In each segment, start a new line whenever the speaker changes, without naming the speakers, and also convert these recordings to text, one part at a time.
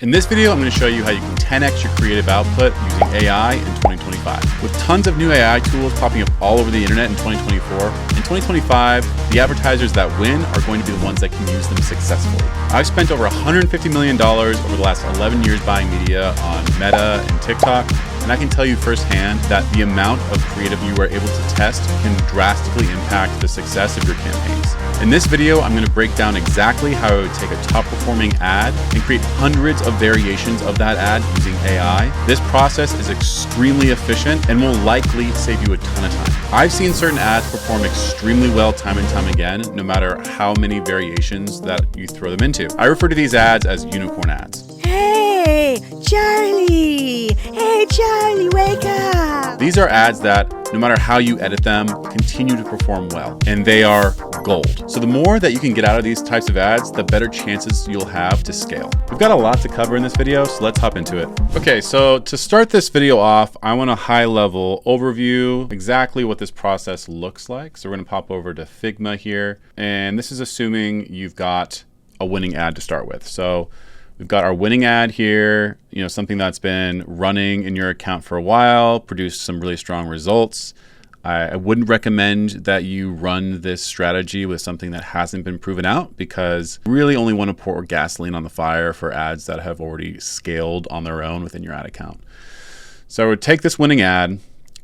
In this video, I'm going to show you how you can 10x your creative output using AI in 2025. With tons of new AI tools popping up all over the internet in 2024, in 2025, the advertisers that win are going to be the ones that can use them successfully. I've spent over $150 million over the last 11 years buying media on Meta and TikTok, and I can tell you firsthand that the amount of creative you are able to test can drastically impact the success of your campaigns. In this video, I'm going to break down exactly how I would take a top performing ad and create hundreds of variations of that ad using AI. This process is extremely efficient and will likely save you a ton of time. I've seen certain ads perform extremely well time and time again, no matter how many variations that you throw them into. I refer to these ads as unicorn ads.
Hey, Charlie! Hey, Charlie, wake up!
These are ads that, no matter how you edit them, continue to perform well, and they are gold. So the more that you can get out of these types of ads, the better chances you'll have to scale. We've got a lot to cover in this video, so let's hop into it. Okay, so to start this video off, I want a high-level overview, exactly what this process looks like. So we're gonna pop over to Figma here, and this is assuming you've got a winning ad to start with. So we've got our winning ad here, something that's been running in your account for a while, produced some really strong results. I wouldn't recommend that you run this strategy with something that hasn't been proven out, because you really only want to pour gasoline on the fire for ads that have already scaled on their own within your ad account. So we'll take this winning ad,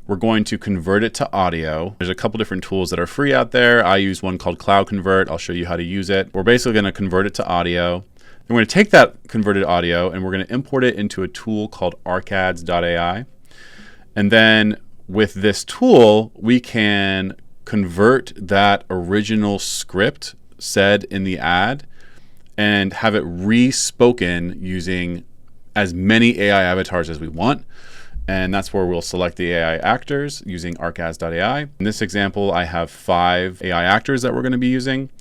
we're going to convert it to audio. There's a couple different tools that are free out there. I use one called Cloud Convert. I'll show you how to use it. We're basically going to convert it to audio. We're going to take that converted audio and we're going to import it into a tool called arcads.ai. And then with this tool, we can convert that original script said in the ad and have it re-spoken using as many AI avatars as we want. And that's where we'll select the AI actors using arcads.ai. In this example, I have 5 AI actors that we're going to be using.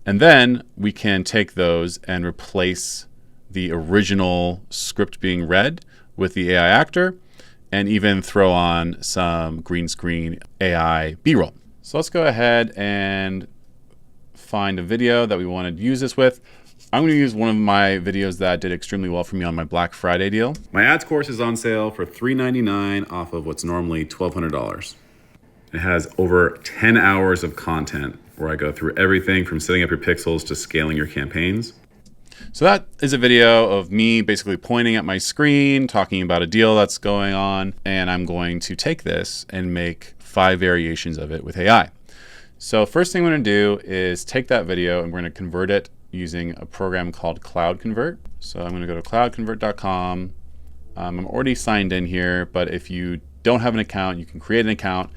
And then we can take those and replace the original script being read with the AI actor, and even throw on some green screen AI B-roll. So let's go ahead and find a video that we want to use this with. I'm going to use one of my videos that did extremely well for me on my Black Friday deal. My ads course is on sale for $399 off of what's normally $1,200. It has over 10 hours of content where I go through everything from setting up your pixels to scaling your campaigns. So that is a video of me basically pointing at my screen, talking about a deal that's going on, and I'm going to take this and make 5 variations of it with AI. So first thing I'm going to do is take that video and we're going to convert it using a program called Cloud Convert. So I'm going to go to cloudconvert.com. I'm already signed in here, but if you don't have an account, you can create an account.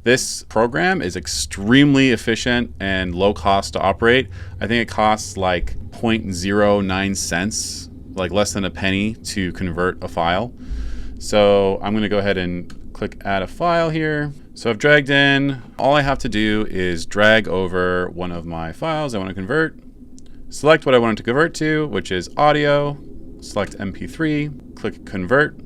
This program is extremely efficient and low cost to operate. I think it costs like 0.09 cents, like less than a penny, to convert a file. So I'm gonna go ahead and click add a file here. So I've dragged in, all I have to do is drag over one of my files I wanna convert, select what I want it to convert to, which is audio, select MP3, click convert.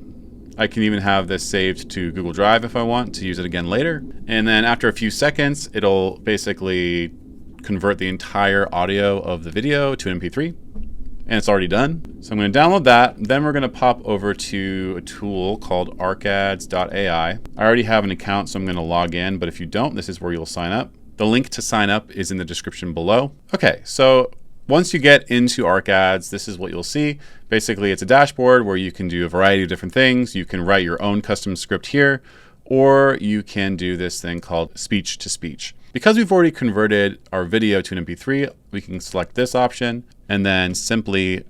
I can even have this saved to Google Drive if I want to use it again later. And then after a few seconds, it'll basically convert the entire audio of the video to an MP3, and it's already done. So I'm going to download that. Then we're going to pop over to a tool called arcads.ai. I already have an account, so I'm going to log in, but if you don't, this is where you'll sign up. The link to sign up is in the description below. Okay, so once you get into ArcAds, this is what you'll see. Basically, it's a dashboard where you can do a variety of different things. You can write your own custom script here, or you can do this thing called speech to speech. Because we've already converted our video to an MP3, we can select this option and then simply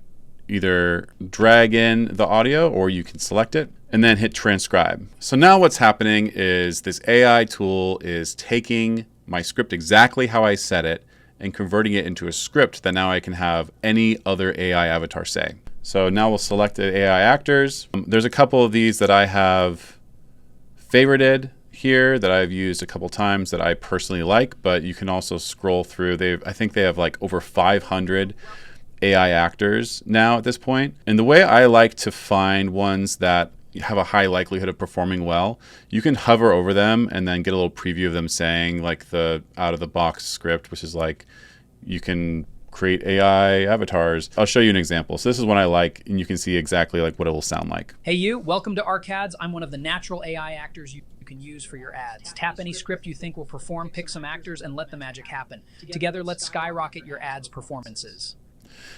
either drag in the audio, or you can select it and then hit transcribe. So now what's happening is this AI tool is taking my script exactly how I said it and converting it into a script that now I can have any other AI avatar say. So now we'll select the AI actors. There's a couple of these that I have favorited here that I've used a couple times that I personally like, but you can also scroll through. I think they have like over 500 AI actors now at this point. And the way I like to find ones that have a high likelihood of performing well, you can hover over them and then get a little preview of them saying like the out of the box script, which is like, you can create AI avatars. I'll show you an example. So this is one I like, and you can see exactly like what it will sound like.
Hey you, welcome to ArcAds. I'm one of the natural AI actors you can use for your ads. Tap any script you think will perform, pick some actors, and let the magic happen. Together, let's skyrocket your ads' performances.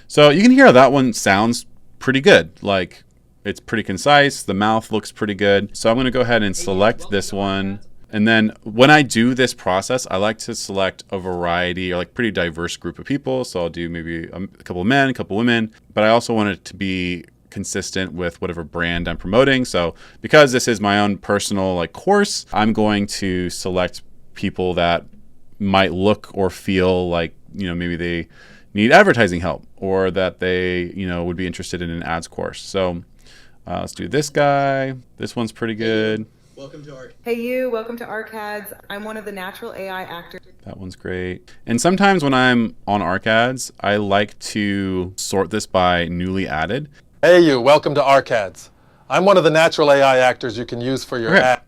So you can hear how that one sounds pretty good. Like, it's pretty concise. The mouth looks pretty good. So I'm going to go ahead and select this one. And then when I do this process, I like to select a variety or like pretty diverse group of people. So I'll do maybe a couple of men, a couple of women, but I also want it to be consistent with whatever brand I'm promoting. So because this is my own personal like course, I'm going to select people that might look or feel like, you know, maybe they need advertising help or that they, you know, would be interested in an ads course. So let's do this guy. This one's pretty good.
Welcome to Arc.
Hey you, welcome to ArcAds. I'm one of the natural AI actors.
That one's great. And sometimes when I'm on ArcAds, I like to sort this by newly added.
Hey you, welcome to ArcAds. I'm one of the natural AI actors you can use for your ad.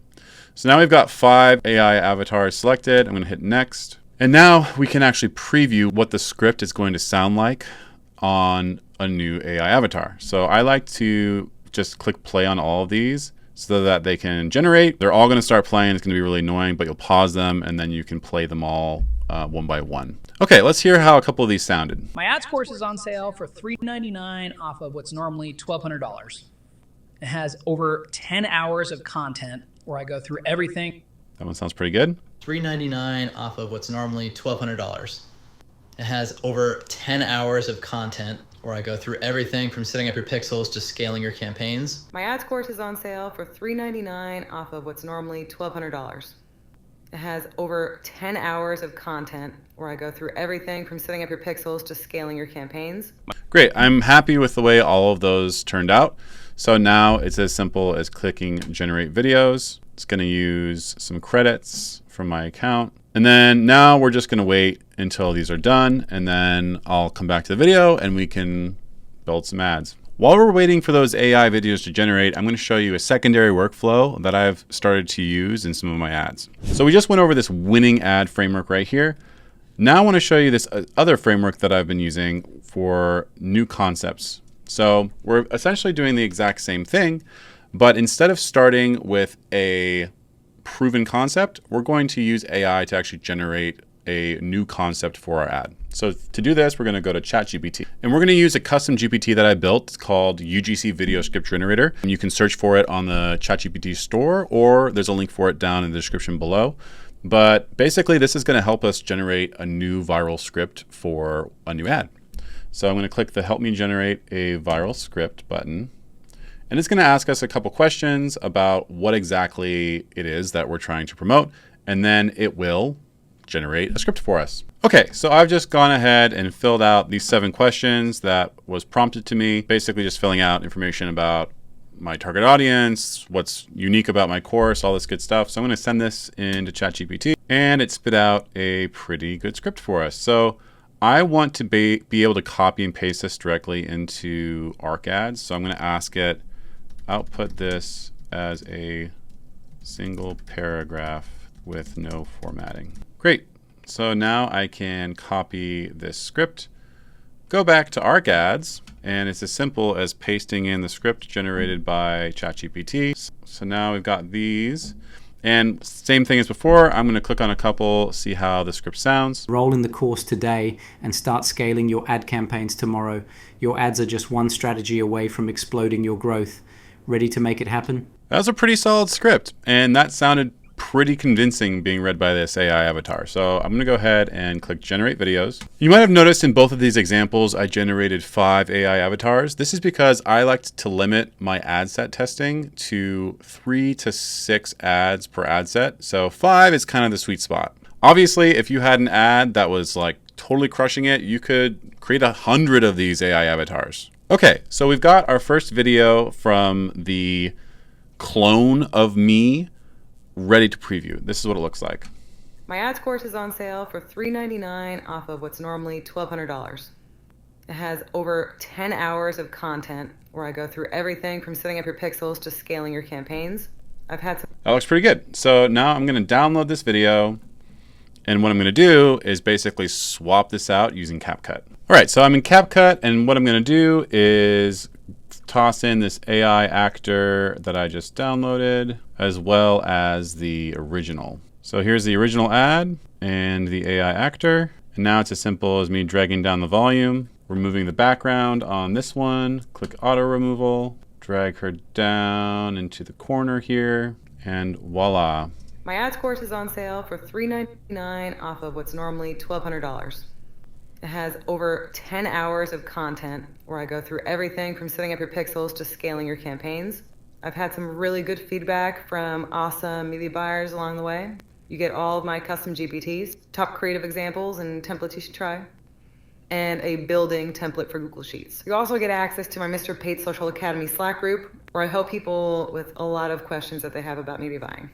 So now we've got 5 AI avatars selected. I'm going to hit next. And now we can actually preview what the script is going to sound like on a new AI avatar. So I like to just click play on all of these so that they can generate. They're all going to start playing. It's going to be really annoying, but you'll pause them and then you can play them all one by one. Okay, let's hear how a couple of these sounded.
My ads course is on sale for $3.99 off of what's normally $1,200. It has over 10 hours of content where I go through everything.
That one sounds pretty good.
$3.99 off of what's normally $1,200. It has over 10 hours of content where I go through everything from setting up your pixels to scaling your campaigns.
My ads course is on sale for $3.99 off of what's normally $1,200. It has over 10 hours of content where I go through everything from setting up your pixels to scaling your campaigns.
Great. I'm happy with the way all of those turned out. So now it's as simple as clicking generate videos. It's going to use some credits from my account. And then now we're just going to wait until these are done. And then I'll come back to the video and we can build some ads. While we're waiting for those AI videos to generate, I'm going to show you a secondary workflow that I've started to use in some of my ads. So we just went over this winning ad framework right here. Now I want to show you this other framework that I've been using for new concepts. So we're essentially doing the exact same thing, but instead of starting with a proven concept, we're going to use AI to actually generate a new concept for our ad. So to do this, we're going to go to ChatGPT and we're going to use a custom GPT that I built. It's called UGC Video Script Generator. And you can search for it on the ChatGPT store, or there's a link for it down in the description below. But basically, this is going to help us generate a new viral script for a new ad. So I'm going to click the Help Me Generate a Viral Script button. And it's going to ask us a couple questions about what exactly it is that we're trying to promote. And then it will generate a script for us. Okay, so I've just gone ahead and filled out these 7 questions that was prompted to me. Basically just filling out information about my target audience, what's unique about my course, all this good stuff. So I'm going to send this into ChatGPT and it spit out a pretty good script for us. So I want to be able to copy and paste this directly into ArcAds. So I'm going to ask it, output this as a single paragraph with no formatting. Great. So now I can copy this script, go back to ArcAds, and it's as simple as pasting in the script generated by ChatGPT. So now we've got these. And same thing as before, I'm going to click on a couple, see how the script sounds.
Roll in the course today and start scaling your ad campaigns tomorrow. Your ads are just one strategy away from exploding your growth. Ready to make it happen?
That was a pretty solid script, and that sounded pretty convincing being read by this AI avatar. So I'm going to go ahead and click Generate Videos. You might have noticed in both of these examples, I generated 5 AI avatars. This is because I like to limit my ad set testing to 3 to 6 ads per ad set. So 5 is kind of the sweet spot. Obviously, if you had an ad that was like totally crushing it, you could create 100 of these AI avatars. Okay, so we've got our first video from the clone of me ready to preview. This is what it looks like.
My ads course is on sale for $3.99 off of what's normally $1,200. It has over 10 hours of content where I go through everything from setting up your pixels to scaling your campaigns.
That looks pretty good. So now I'm going to download this video And what I'm going to do is basically swap this out using CapCut. All right, so I'm in CapCut, and what I'm going to do is toss in this AI actor that I just downloaded, as well as the original. So here's the original ad and the AI actor. And now it's as simple as me dragging down the volume, removing the background on this one, click auto removal, drag her down into the corner here, and voila.
My ads course is on sale for $3.99 off of what's normally $1,200. It has over 10 hours of content where I go through everything from setting up your pixels to scaling your campaigns. I've had some really good feedback from awesome media buyers along the way. You get all of my custom GPTs, top creative examples and templates you should try, and a building template for Google Sheets. You also get access to my Mr. Pate Social Academy Slack group, where I help people with a lot of questions that they have about media buying.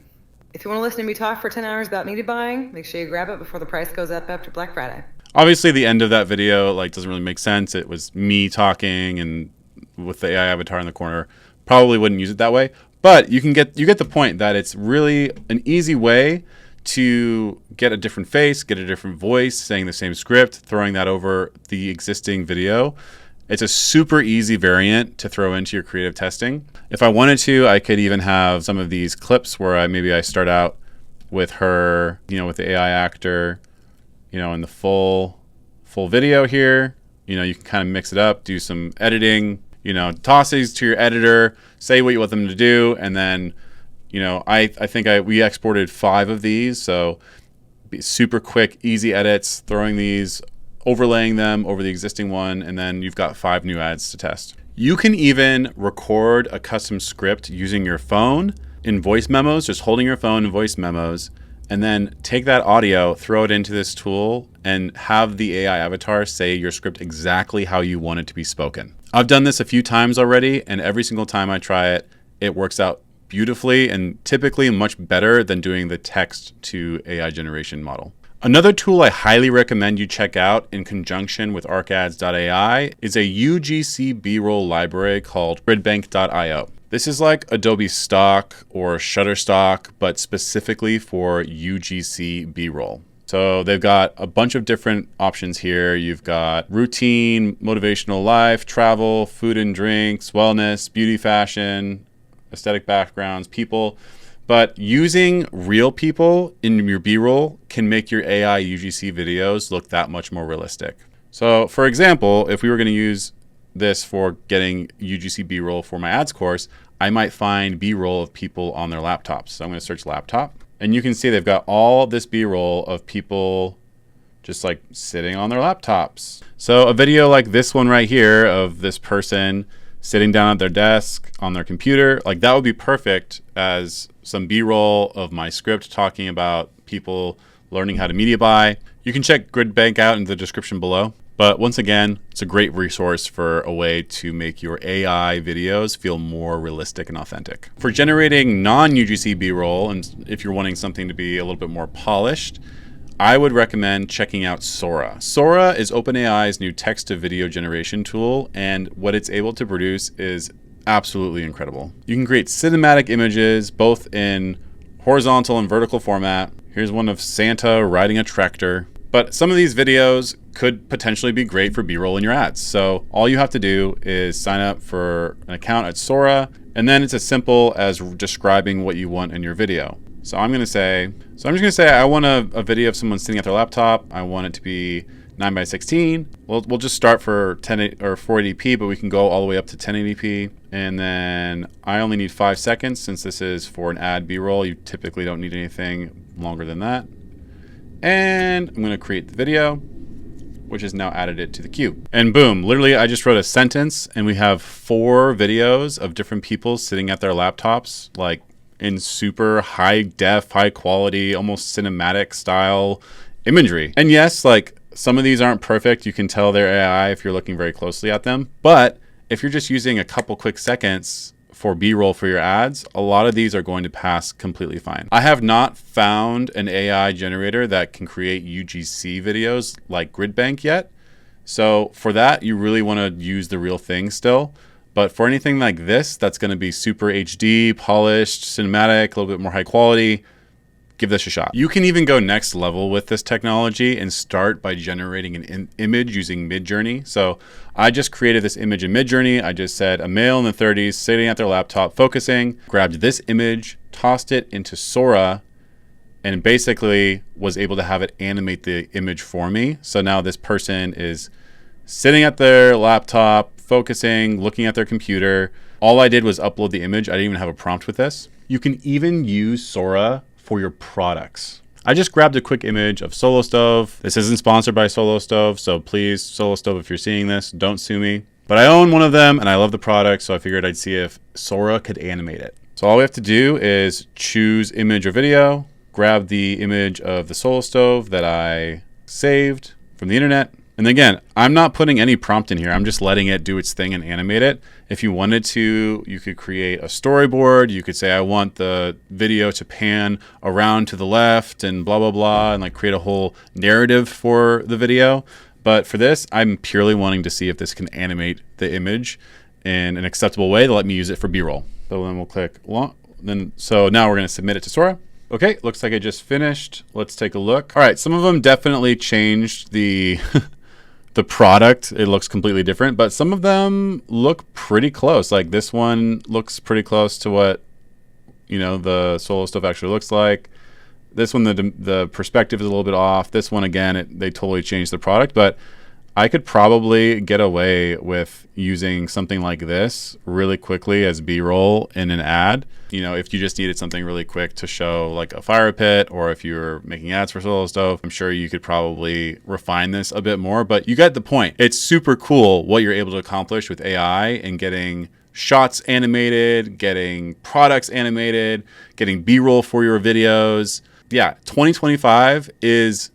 If you want to listen to me talk for 10 hours about media buying, make sure you grab it before the price goes up after Black Friday.
Obviously, the end of that video doesn't really make sense. It was me talking and with the AI avatar in the corner. Probably wouldn't use it that way, but you get the point that it's really an easy way to get a different face, get a different voice, saying the same script, throwing that over the existing video. It's a super easy variant to throw into your creative testing. If I wanted to, I could even have some of these clips where maybe I start out with her, with the AI actor, in the full video here. You can kind of mix it up, do some editing, toss these to your editor, say what you want them to do, and then, I think we exported 5 of these, so super quick, easy edits, throwing these, overlaying them over the existing one, and then you've got 5 new ads to test. You can even record a custom script using your phone in voice memos, just holding your phone in voice memos, and then take that audio, throw it into this tool, and have the AI avatar say your script exactly how you want it to be spoken. I've done this a few times already, and every single time I try it, it works out beautifully and typically much better than doing the text to AI generation model. Another tool I highly recommend you check out in conjunction with ArcAds.ai is a UGC B-roll library called gridbank.io. This is like Adobe Stock or Shutterstock, but specifically for UGC B-roll. So they've got a bunch of different options here. You've got routine, motivational life, travel, food and drinks, wellness, beauty, fashion, aesthetic backgrounds, people. But using real people in your B-roll can make your AI UGC videos look that much more realistic. So for example, if we were going to use this for getting UGC B-roll for my ads course, I might find B-roll of people on their laptops. So I'm going to search laptop, and you can see they've got all this B-roll of people just like sitting on their laptops. So a video like this one right here of this person sitting down at their desk on their computer, that would be perfect as some B-roll of my script talking about people learning how to media buy. You can check GridBank out in the description below. But once again, it's a great resource for a way to make your AI videos feel more realistic and authentic. For generating non-UGC B-roll, and if you're wanting something to be a little bit more polished, I would recommend checking out Sora. Sora is OpenAI's new text-to-video generation tool, and what it's able to produce is absolutely incredible. You can create cinematic images, both in horizontal and vertical format. Here's one of Santa riding a tractor. But some of these videos could potentially be great for B-roll in your ads. So all you have to do is sign up for an account at Sora, and then it's as simple as describing what you want in your video. So I'm just gonna say I want a video of someone sitting at their laptop. I want it to be 9:16. We'll just start for 10 or 480p, but we can go all the way up to 1080p. And then I only need 5 seconds since this is for an ad B-roll. You typically don't need anything longer than that. And I'm gonna create the video, which has now added it to the queue. And boom, literally I just wrote a sentence and we have 4 videos of different people sitting at their laptops, in super high def, high quality, almost cinematic style imagery. And yes, some of these aren't perfect. You can tell they're AI if you're looking very closely at them. But if you're just using a couple quick seconds for B-roll for your ads, a lot of these are going to pass completely fine. I have not found an AI generator that can create UGC videos like GridBank yet. So for that, you really want to use the real thing still. But for anything like this, that's going to be super HD, polished, cinematic, a little bit more high quality, give this a shot. You can even go next level with this technology and start by generating an image using MidJourney. So I just created this image in MidJourney. I just said a male in the 30s sitting at their laptop focusing, grabbed this image, tossed it into Sora, and basically was able to have it animate the image for me. So now this person is sitting at their laptop, focusing, looking at their computer. All I did was upload the image. I didn't even have a prompt with this. You can even use Sora for your products. I just grabbed a quick image of Solo Stove. This isn't sponsored by Solo Stove, so please, Solo Stove, if you're seeing this, don't sue me. But I own one of them and I love the product, so I figured I'd see if Sora could animate it. So all we have to do is choose image or video, grab the image of the Solo Stove that I saved from the internet. And again, I'm not putting any prompt in here. I'm just letting it do its thing and animate it. If you wanted to, you could create a storyboard. You could say, I want the video to pan around to the left and blah, blah, blah, and like create a whole narrative for the video. But for this, I'm purely wanting to see if this can animate the image in an acceptable way to let me use it for B-roll. So then we'll click, so now we're gonna submit it to Sora. Okay, looks like I just finished. Let's take a look. All right, some of them definitely changed the the product. It looks completely different, but some of them look pretty close. Like this one looks pretty close to what, you know, the Solo Stove actually looks like. This one, the perspective is a little bit off. This one, again, they totally changed the product, but I could probably get away with using something like this really quickly as B-roll in an ad. You know, if you just needed something really quick to show like a fire pit, or if you're making ads for Solo Stove, I'm sure you could probably refine this a bit more, but you get the point. It's super cool what you're able to accomplish with AI and getting shots animated, getting products animated, getting B-roll for your videos. Yeah, 2025 is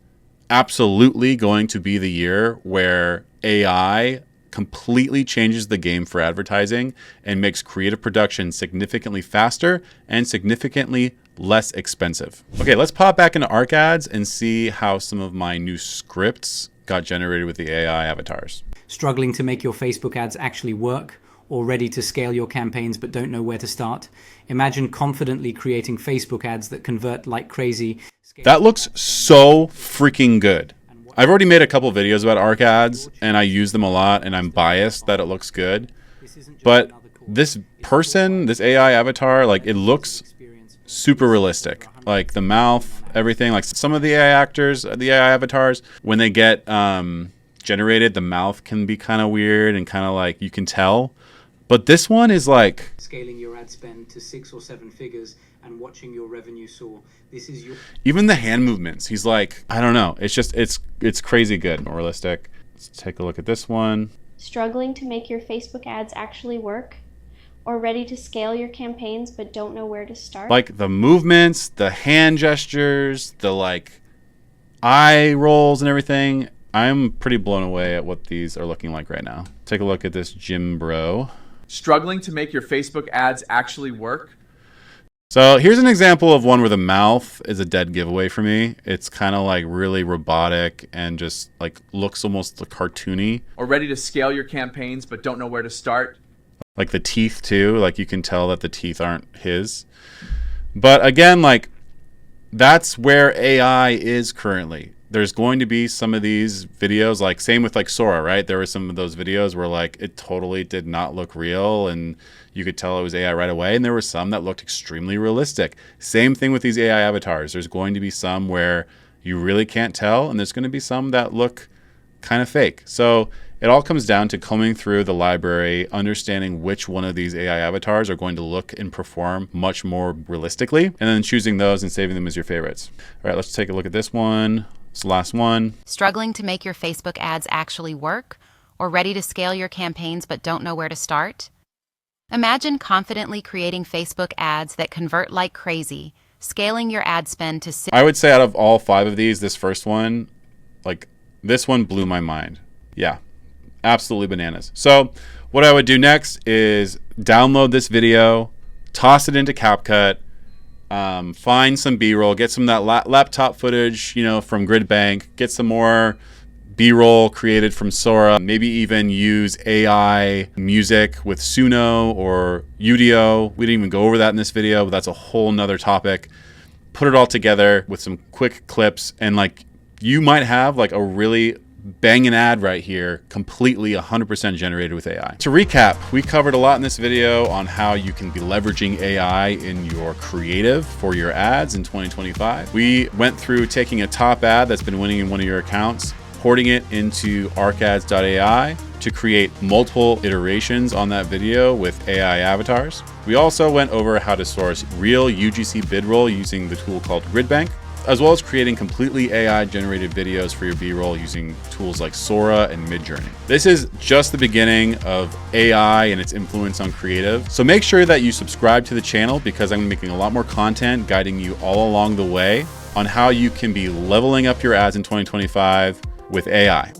absolutely going to be the year where AI completely changes the game for advertising and makes creative production significantly faster and significantly less expensive. Okay, let's pop back into ArcAds and see how some of my new scripts got generated with the AI avatars.
Struggling to make your Facebook ads actually work, or ready to scale your campaigns but don't know where to start? Imagine confidently creating Facebook ads that convert like crazy.
That looks so freaking good. I've already made a couple videos about ArcAds and I use them a lot, and I'm biased that it looks good. But this person, this AI avatar, like, it looks super realistic. Like the mouth, everything. Like some of the AI actors, the AI avatars, when they get generated, the mouth can be kind of weird and kind of like, you can tell. But this one is like
scaling your ad spend to 6 or 7 figures and watching your revenue soar. This is your
even the hand movements. He's like, I don't know. It's just it's crazy good and realistic. Let's take a look at this one.
Struggling to make your Facebook ads actually work? Or ready to scale your campaigns but don't know where to start?
Like the movements, the hand gestures, the like eye rolls and everything. I'm pretty blown away at what these are looking like right now. Take a look at this Jim Bro.
Struggling to make your Facebook ads actually work?
So here's an example of one where the mouth is a dead giveaway for me. It's kind of like really robotic and just like looks almost cartoony.
Or ready to scale your campaigns but don't know where to start?
Like the teeth too, like you can tell that the teeth aren't his. But again, like that's where AI is currently. There's going to be some of these videos, like same with like Sora, right? There were some of those videos where like it totally did not look real and you could tell it was AI right away. And there were some that looked extremely realistic. Same thing with these AI avatars. There's going to be some where you really can't tell, and there's going to be some that look kind of fake. So it all comes down to combing through the library, understanding which one of these AI avatars are going to look and perform much more realistically, and then choosing those and saving them as your favorites. All right, let's take a look at this one. It's the last one.
Struggling to make your Facebook ads actually work? Or ready to scale your campaigns but don't know where to start? Imagine confidently creating Facebook ads that convert like crazy, scaling your ad spend to...
I would say out of all 5 of these, this first one, like this one blew my mind. Yeah, absolutely bananas. So what I would do next is download this video, toss it into CapCut, find some B-roll, get some of that laptop footage, you know, from GridBank, get some more B-roll created from Sora, maybe even use AI music with Suno or Udio. We didn't even go over that in this video, but that's a whole nother topic. put it all together with some quick clips, and like you might have like a really banging ad right here, completely 100% generated with AI. To recap, we covered a lot in this video on how you can be leveraging AI in your creative for your ads in 2025. We went through taking a top ad that's been winning in one of your accounts, porting it into arcads.ai to create multiple iterations on that video with AI avatars. We also went over how to source real UGC bid roll using the tool called GridBank, as well as creating completely AI generated videos for your B-roll using tools like Sora and MidJourney. This is just the beginning of AI and its influence on creative. So make sure that you subscribe to the channel, because I'm making a lot more content guiding you all along the way on how you can be leveling up your ads in 2025 with AI.